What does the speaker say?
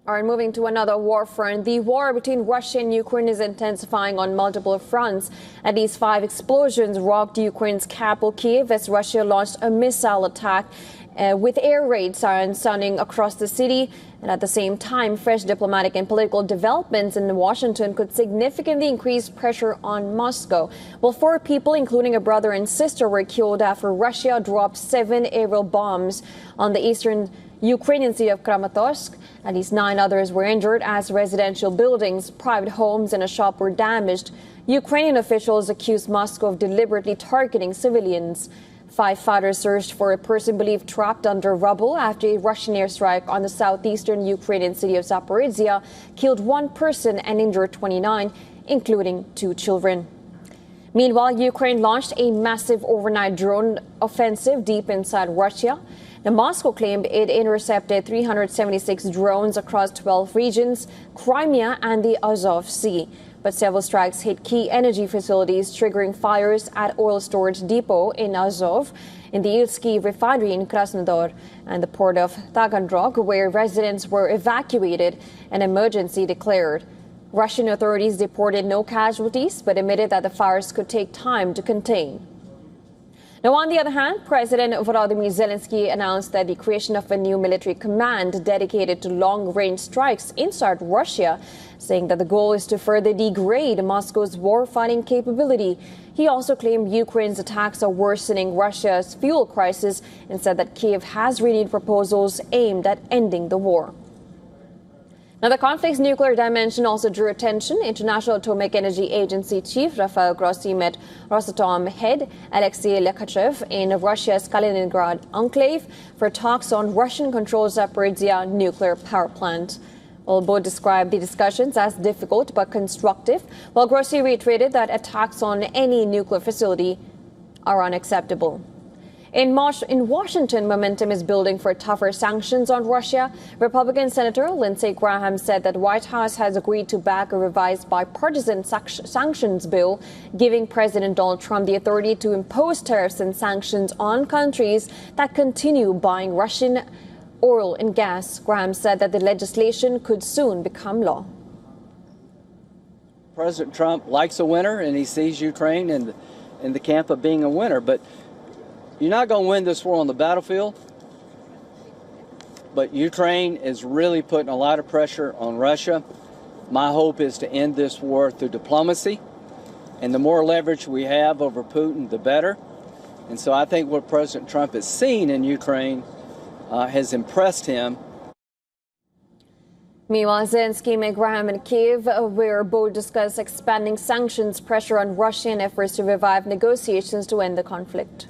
All right, moving to another war front. The war between Russia and Ukraine is intensifying on multiple fronts. At least 5 explosions rocked Ukraine's capital, Kyiv, as Russia launched a missile attack with air raid sirens sounding across the city. And at the same time, fresh diplomatic and political developments in Washington could significantly increase pressure on Moscow. Well, 4 people, including a brother and sister, were killed after Russia dropped 7 aerial bombs on the eastern Ukrainian city of Kramatorsk. At least 9 others were injured as residential buildings, private homes and a shop were damaged. Ukrainian officials accused Moscow of deliberately targeting civilians. 5 fighters searched for a person believed trapped under rubble after a Russian airstrike on the southeastern Ukrainian city of Zaporizhia killed 1 person and injured 29, including 2 children. Meanwhile, Ukraine launched a massive overnight drone offensive deep inside Russia. Now, Moscow claimed it intercepted 376 drones across 12 regions, Crimea and the Azov Sea. But several strikes hit key energy facilities, triggering fires at oil storage depot in Azov, in the Ilsky refinery in Krasnodar, and the port of Taganrog, where residents were evacuated, an emergency declared. Russian authorities reported no casualties, but admitted that the fires could take time to contain. Now, on the other hand, President Volodymyr Zelensky announced that the creation of a new military command dedicated to long-range strikes inside Russia, saying that the goal is to further degrade Moscow's war-fighting capability. He also claimed Ukraine's attacks are worsening Russia's fuel crisis and said that Kyiv has renewed proposals aimed at ending the war. Now, the conflict's nuclear dimension also drew attention. International Atomic Energy Agency Chief Rafael Grossi met Rosatom head Alexei Lekachev in Russia's Kaliningrad enclave for talks on Russian-controlled Zaporizhia nuclear power plant. Well, both described the discussions as difficult but constructive, while Grossi reiterated that attacks on any nuclear facility are unacceptable. In Washington, momentum is building for tougher sanctions on Russia. Republican Senator Lindsey Graham said that the White House has agreed to back a revised bipartisan sanctions bill, giving President Donald Trump the authority to impose tariffs and sanctions on countries that continue buying Russian oil and gas. Graham said that the legislation could soon become law. President Trump likes a winner, and he sees Ukraine in the camp of being a winner. But you're not going to win this war on the battlefield, but Ukraine is really putting a lot of pressure on Russia. My hope is to end this war through diplomacy, and the more leverage we have over Putin, the better. And so I think what President Trump has seen in Ukraine has impressed him. Meanwhile, Zelensky met Graham in Kyiv, where both discussed expanding sanctions, pressure on Russia, and efforts to revive negotiations to end the conflict.